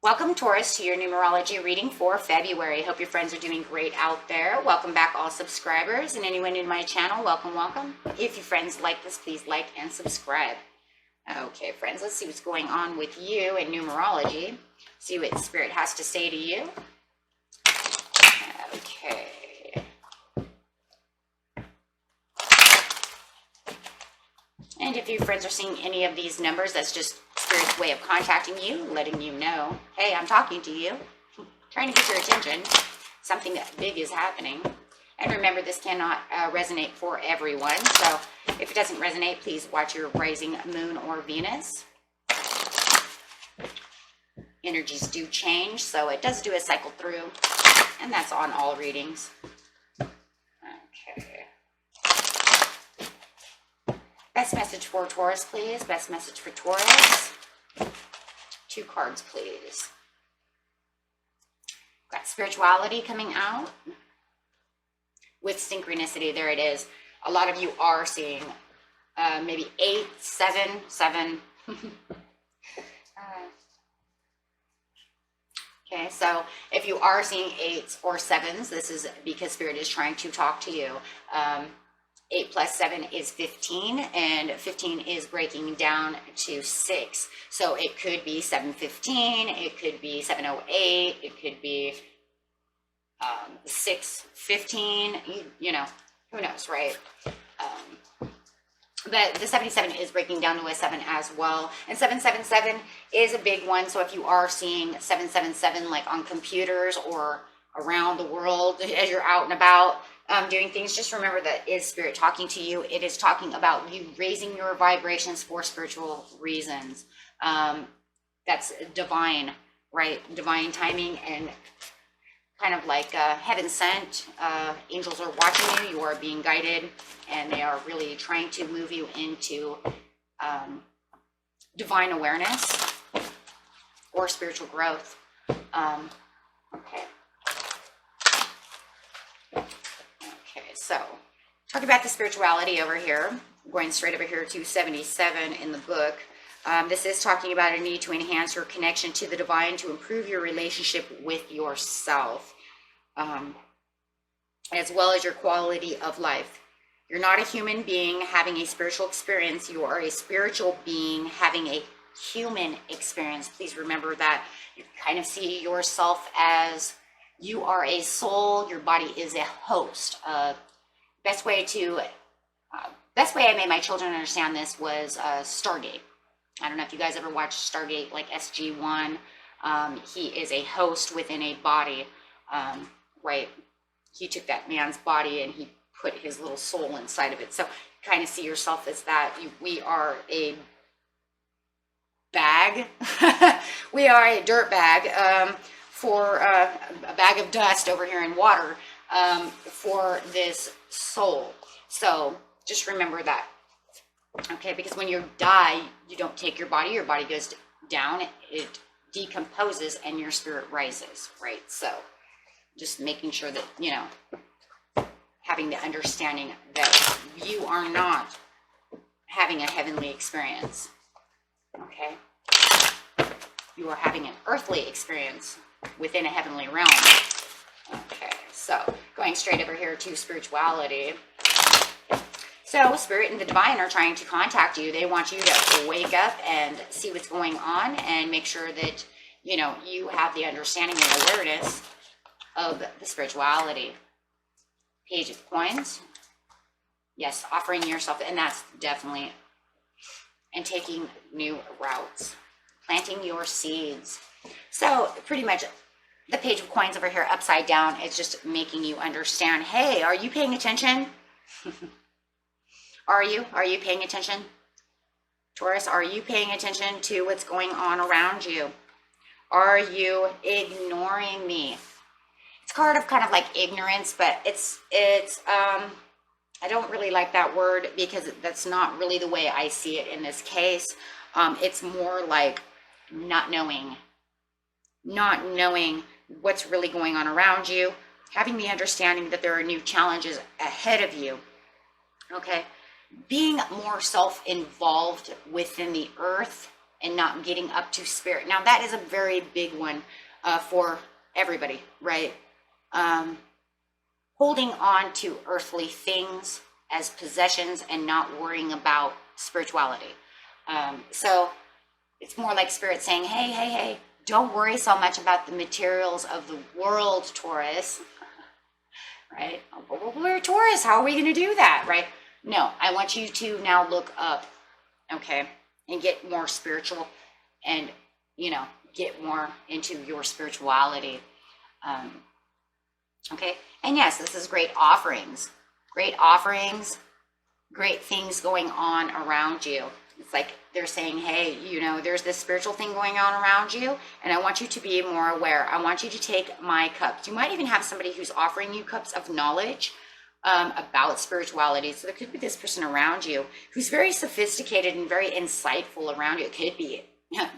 Welcome, Taurus, to your numerology reading for February. Hope your friends are doing great out there. Welcome back, all subscribers, and anyone new to my channel, welcome, welcome. If your friends like this, please like and subscribe. Okay, friends, let's see what's going on with you in numerology. See what Spirit has to say to you. Okay. And if your friends are seeing any of these numbers, that's just Spirit's way of contacting you, letting you know, hey, I'm talking to you, trying to get your attention. Something big is happening. And remember, this cannot resonate for everyone. So if it doesn't resonate, please watch your rising moon or Venus. Energies do change, so it does do a cycle through, and that's on all readings. Okay. Best message for Taurus, please. Best message for Taurus. 2 cards, please. Got spirituality coming out with synchronicity. There it is. A lot of you are seeing maybe 8, 7. Okay, so if you are seeing 8s or 7s, this is because Spirit is trying to talk to you. 8 plus 7 is 15, and 15 is breaking down to 6. So it could be 715, it could be 708, it could be 615, you know, who knows, right? But the 77 is breaking down to a 7 as well. And 777 is a big one. So if you are seeing 777 like on computers or around the world as you're out and about doing things, just remember that is Spirit talking to you. It is talking about you raising your vibrations for spiritual reasons. That's divine, right? Divine timing and kind of like heaven sent. Angels are watching you. You are being guided, and they are really trying to move you into divine awareness or spiritual growth. Okay. Okay, so talk about the spirituality over here. Going straight over here to 77 in the book. This is talking about a need to enhance your connection to the divine to improve your relationship with yourself, as well as your quality of life. You're not a human being having a spiritual experience. You are a spiritual being having a human experience. Please remember that. You kind of see yourself as you are a soul. Your body is a host. Best way I made my children understand this was Stargate. I don't know if you guys ever watched Stargate, like SG-1. He is a host within a body, right? He took that man's body and he put his little soul inside of it. So kind of see yourself as that. We are a bag. We are a dirt bag for a bag of dust over here in water for this soul. So just remember that. Okay, because when you die, you don't take your body goes down, it decomposes, and your spirit rises, right? So just making sure that, you know, having the understanding that you are not having a heavenly experience, okay? You are having an earthly experience within a heavenly realm. Okay, so going straight over here to spirituality. So Spirit and the divine are trying to contact you. They want you to wake up and see what's going on and make sure that, you know, you have the understanding and awareness of the spirituality. Page of Coins. Yes, offering yourself, and that's definitely, and taking new routes, planting your seeds. So pretty much the Page of Coins over here upside down, it's just making you understand, hey, are you paying attention? Are you paying attention? Taurus, are you paying attention to what's going on around you? Are you ignoring me? It's card of kind of like ignorance, but it's I don't really like that word because that's not really the way I see it in this case. It's more like not knowing what's really going on around you, having the understanding that there are new challenges ahead of you. Okay. Being more self-involved within the earth and not getting up to spirit. Now that is a very big one for everybody, right? Holding on to earthly things as possessions and not worrying about spirituality. So it's more like spirit saying, hey, don't worry so much about the materials of the world, Taurus, right? Well, we're Taurus, how are we going to do that, right? No, I want you to now look up, okay, and get more spiritual and, you know, get more into your spirituality. Okay, and yes, this is great offerings, great things going on around you. It's like they're saying, hey, you know, there's this spiritual thing going on around you, and I want you to be more aware. I want you to take my cups. You might even have somebody who's offering you cups of knowledge about spirituality. So there could be this person around you who's very sophisticated and very insightful around you. It could be a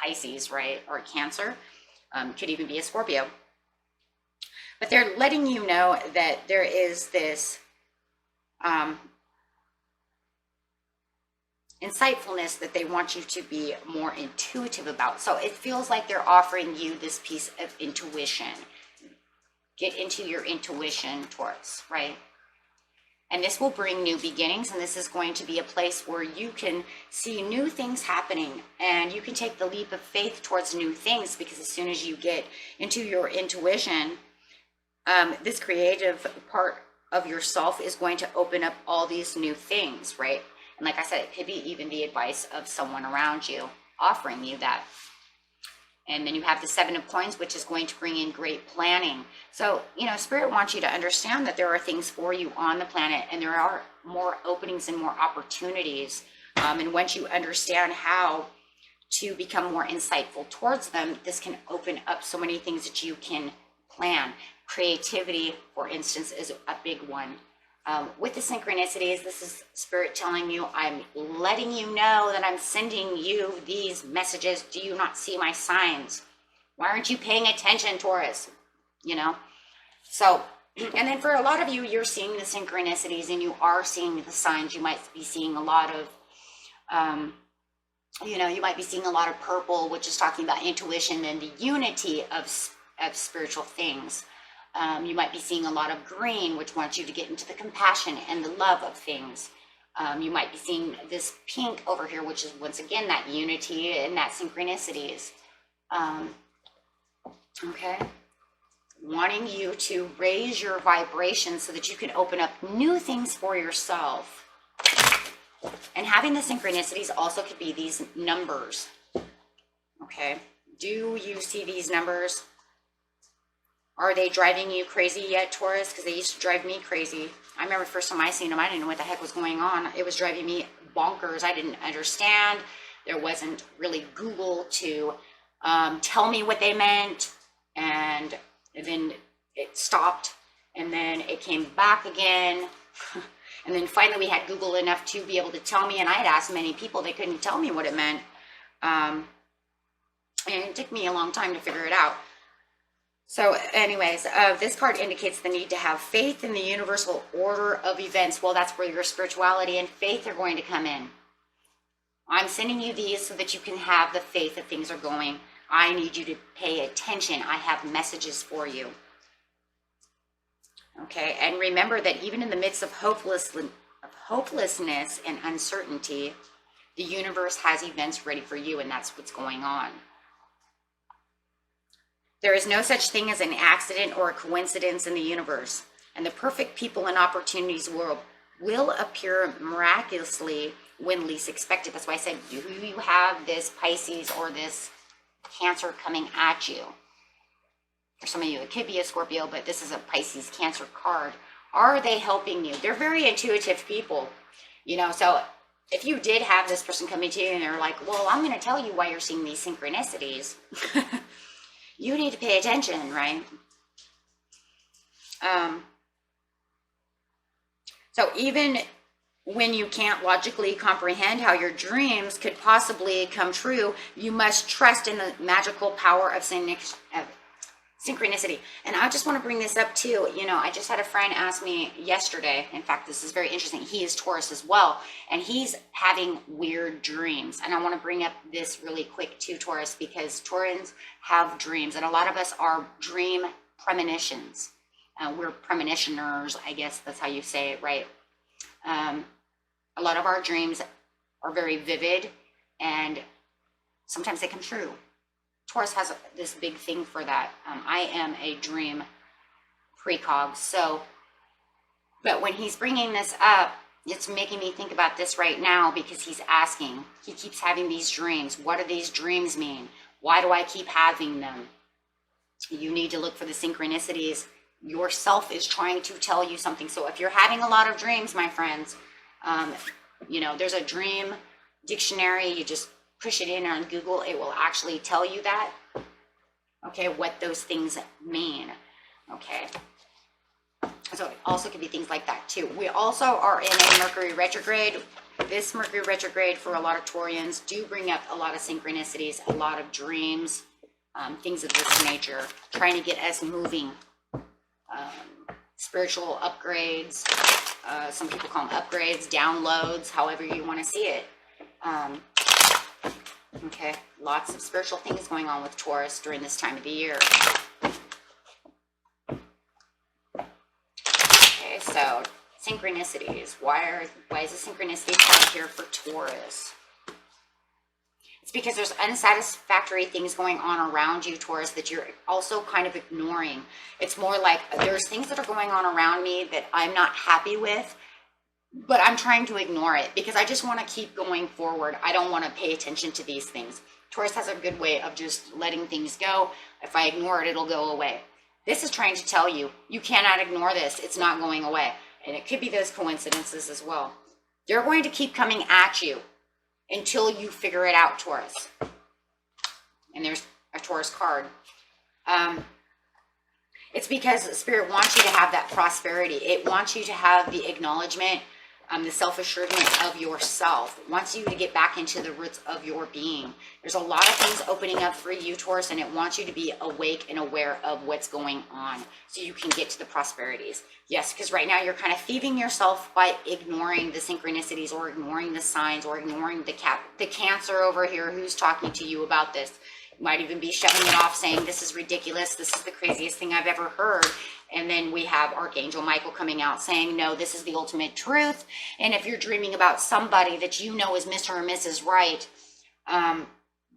Pisces, right, or a Cancer. Could even be a Scorpio. But they're letting you know that there is this insightfulness that they want you to be more intuitive about. So it feels like they're offering you this piece of intuition. Get into your intuition, Taurus, right? And this will bring new beginnings, and this is going to be a place where you can see new things happening, and you can take the leap of faith towards new things, because as soon as you get into your intuition, this creative part of yourself is going to open up all these new things, right? And like I said, it could be even the advice of someone around you offering you that. And then you have the 7 of Coins, which is going to bring in great planning. So, you know, Spirit wants you to understand that there are things for you on the planet, and there are more openings and more opportunities. And once you understand how to become more insightful towards them, this can open up so many things that you can plan. Creativity, for instance, is a big one. With the synchronicities, this is Spirit telling you, I'm letting you know that I'm sending you these messages. Do you not see my signs? Why aren't you paying attention, Taurus? You know? So, and then for a lot of you, you're seeing the synchronicities and you are seeing the signs. You might be seeing a lot of, you know, you might be seeing a lot of purple, which is talking about intuition and the unity of spiritual things. You might be seeing a lot of green, which wants you to get into the compassion and the love of things. You might be seeing this pink over here, which is once again that unity and that synchronicities. Okay. Wanting you to raise your vibration so that you can open up new things for yourself. And having the synchronicities also could be these numbers. Okay. Do you see these numbers? Are they driving you crazy yet, Taurus? Because they used to drive me crazy. I remember the first time I seen them, I didn't know what the heck was going on. It was driving me bonkers. I didn't understand. There wasn't really Google to tell me what they meant. And then it stopped. And then it came back again. And then finally we had Google enough to be able to tell me. And I had asked many people, they couldn't tell me what it meant. And it took me a long time to figure it out. So anyways, this card indicates the need to have faith in the universal order of events. Well, that's where your spirituality and faith are going to come in. I'm sending you these so that you can have the faith that things are going. I need you to pay attention. I have messages for you. Okay, and remember that even in the midst of hopelessness and uncertainty, the universe has events ready for you, and that's what's going on. There is no such thing as an accident or a coincidence in the universe, and the perfect people and opportunities will appear miraculously when least expected. That's why I said, do you have this Pisces or this Cancer coming at you? For some of you, it could be a Scorpio, but this is a Pisces Cancer card. Are they helping you? They're very intuitive people, you know, so if you did have this person coming to you and they're like, well, I'm going to tell you why you're seeing these synchronicities. You need to pay attention, right? So even when you can't logically comprehend how your dreams could possibly come true, you must trust in the magical power of Synchronicity. And I just want to bring this up too. You know, I just had a friend ask me yesterday. In fact, this is very interesting. He is Taurus as well. And he's having weird dreams. And I want to bring up this really quick too, Taurus, because Taurans have dreams. And a lot of us are dream premonitions. We're premonitioners, I guess that's how you say it, right? A lot of our dreams are very vivid and sometimes they come true. Taurus has this big thing for that. I am a dream precog. So, but when he's bringing this up, it's making me think about this right now because he's asking, he keeps having these dreams. What do these dreams mean? Why do I keep having them? You need to look for the synchronicities. Yourself is trying to tell you something. So if you're having a lot of dreams, my friends, you know, there's a dream dictionary. You just push it in on Google, it will actually tell you that, okay, what those things mean, okay? So it also could be things like that too. We also are in a Mercury retrograde. This Mercury retrograde for a lot of Taurians do bring up a lot of synchronicities, a lot of dreams, things of this nature, trying to get us moving, spiritual upgrades, some people call them upgrades, downloads, however you want to see it. Okay, lots of spiritual things going on with Taurus during this time of the year. Okay, so synchronicities. Why is the synchronicity card here for Taurus? It's because there's unsatisfactory things going on around you, Taurus, that you're also kind of ignoring. It's more like there's things that are going on around me that I'm not happy with, but I'm trying to ignore it because I just want to keep going forward. I don't want to pay attention to these things. Taurus has a good way of just letting things go. If I ignore it, it'll go away. This is trying to tell you, you cannot ignore this. It's not going away. And it could be those coincidences as well. They're going to keep coming at you until you figure it out, Taurus. And there's a Taurus card. It's because Spirit wants you to have that prosperity. It wants you to have the acknowledgement, the self-assuredness of yourself. It wants you to get back into the roots of your being. There's a lot of things opening up for you, Taurus, and it wants you to be awake and aware of what's going on so you can get to the prosperities. Yes, because right now you're kind of thieving yourself by ignoring the synchronicities or ignoring the signs or ignoring the Cancer over here who's talking to you about this. Might even be shoving it off saying, this is ridiculous. This is the craziest thing I've ever heard. And then we have Archangel Michael coming out saying, no, this is the ultimate truth. And if you're dreaming about somebody that you know is Mr. or Mrs. Right,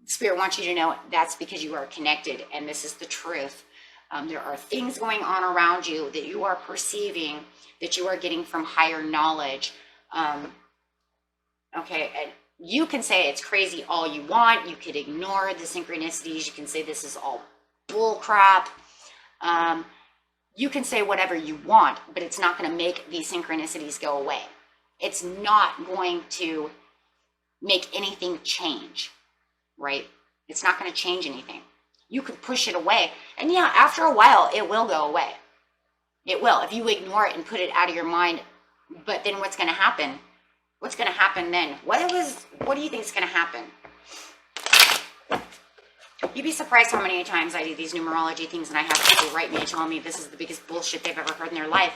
Spirit wants you to know that's because you are connected and this is the truth. There are things going on around you that you are perceiving, that you are getting from higher knowledge. Okay, and you can say it's crazy all you want. You could ignore the synchronicities. You can say this is all bull crap. You can say whatever you want, but it's not going to make these synchronicities go away. It's not going to make anything change, right? It's not going to change anything. You could push it away. And yeah, after a while, it will go away. It will. If you ignore it and put it out of your mind, but then what's going to happen? What's going to happen then? What do you think is going to happen? You'd be surprised how many times I do these numerology things and I have people write me and tell me this is the biggest bullshit they've ever heard in their life.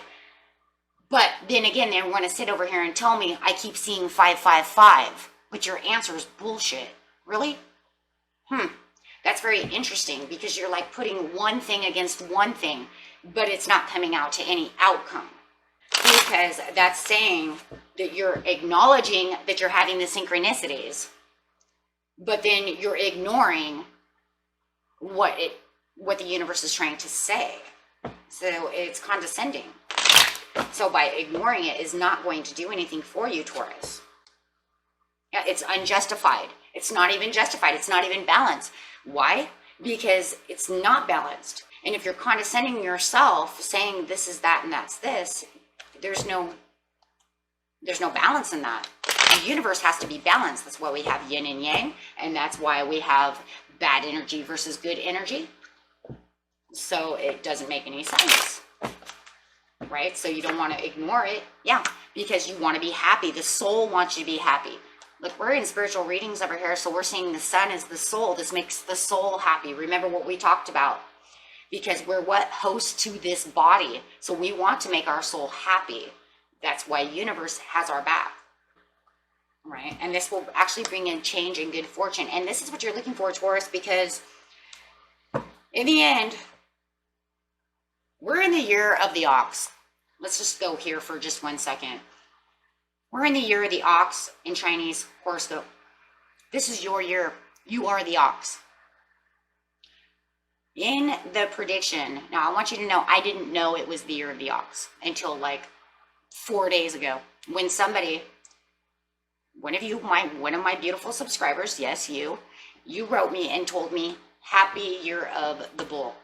But then again, they want to sit over here and tell me I keep seeing 555, but your answer is bullshit. Really? That's very interesting because you're like putting one thing against one thing, but it's not coming out to any outcome. Because that's saying that you're acknowledging that you're having the synchronicities, but then you're ignoring what the universe is trying to say. So it's condescending. So by ignoring it is not going to do anything for you, Taurus. It's unjustified. It's not even justified. It's not even balanced. Why? Because it's not balanced. And if you're condescending yourself, saying this is that and that's this, there's no balance in that. The universe has to be balanced. That's why we have yin and yang, and that's why we have bad energy versus good energy. So it doesn't make any sense, right? So you don't want to ignore it, yeah, because you want to be happy. The soul wants you to be happy. Look, we're in spiritual readings over here, so we're seeing the sun as the soul. This makes the soul happy. Remember what we talked about. because we're what hosts to this body. So we want to make our soul happy. That's why universe has our back, right? And this will actually bring in change and good fortune. And this is what you're looking for, Taurus, because in the end, we're in the year of the ox. Let's just go here for just 1 second. We're in the year of the ox in Chinese horoscope. This is your year. You are the ox. In the prediction, now I want you to know, I didn't know it was the year of the ox until like 4 days ago, when somebody, one of my beautiful subscribers, yes, you wrote me and told me, happy year of the bull.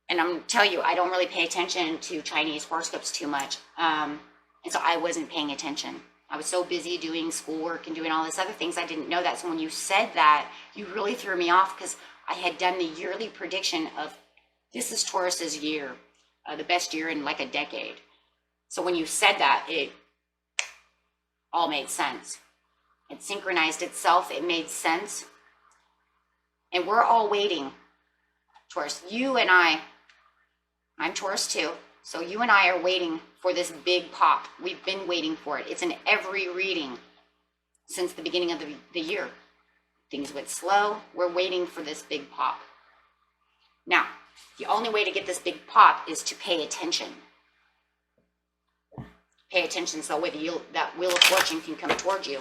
And I'm gonna tell you, I don't really pay attention to Chinese horoscopes too much. And so I wasn't paying attention. I was so busy doing schoolwork and doing all this other things, I didn't know that. So when you said that, you really threw me off, because I had done the yearly prediction of, this is Taurus's year, the best year in like a decade. So when you said that, it all made sense. It synchronized itself. It made sense. And we're all waiting, Taurus. You and I'm Taurus too. So you and I are waiting for this big pop. We've been waiting for it. It's in every reading since the beginning of the year. Things went slow. We're waiting for this big pop. Now, the only way to get this big pop is to pay attention. Pay attention so that wheel of fortune can come towards you.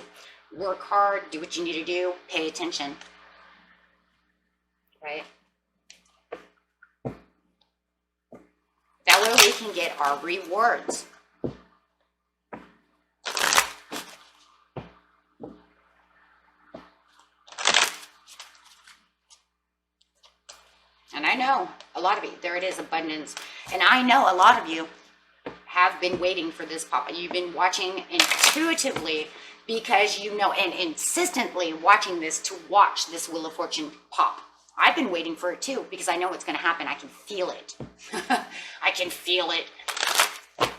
Work hard, do what you need to do, pay attention. Right? That way we can get our rewards. And I know a lot of you, there it is, abundance. And I know a lot of you have been waiting for this pop. You've been watching intuitively because you know, and insistently watching this to watch this Wheel of Fortune pop. I've been waiting for it too, because I know what's going to happen. I can feel it. I can feel it.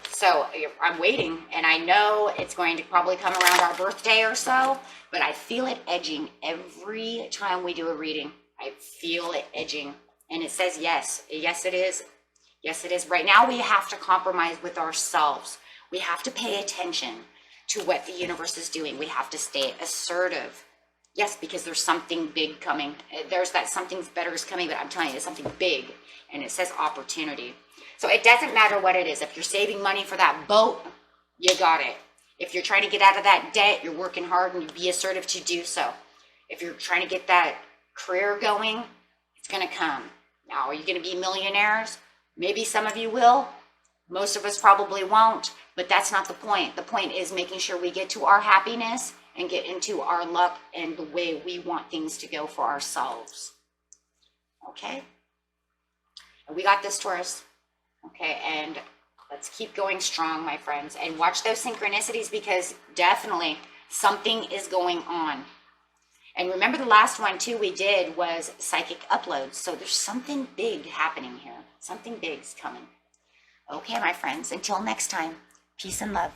So I'm waiting, and I know it's going to probably come around our birthday or so, but I feel it edging every time we do a reading. I feel it edging, and it says yes. Yes, it is. Yes, it is. Right now, we have to compromise with ourselves. We have to pay attention to what the universe is doing. We have to stay assertive. Yes, because there's something big coming. There's that something better is coming, but I'm telling you, it's something big, and it says opportunity. So it doesn't matter what it is. If you're saving money for that boat, you got it. If you're trying to get out of that debt, you're working hard, and you be assertive to do so. If you're trying to get that career going, it's going to come. Now, are you going to be millionaires? Maybe some of you will. Most of us probably won't, but that's not the point. The point is making sure we get to our happiness and get into our luck and the way we want things to go for ourselves. Okay? We got this, Taurus. Okay, and let's keep going strong, my friends, and watch those synchronicities, because definitely something is going on. And remember, the last one too we did was psychic uploads. So there's something big happening here. Something big's coming. Okay, my friends, until next time, peace and love.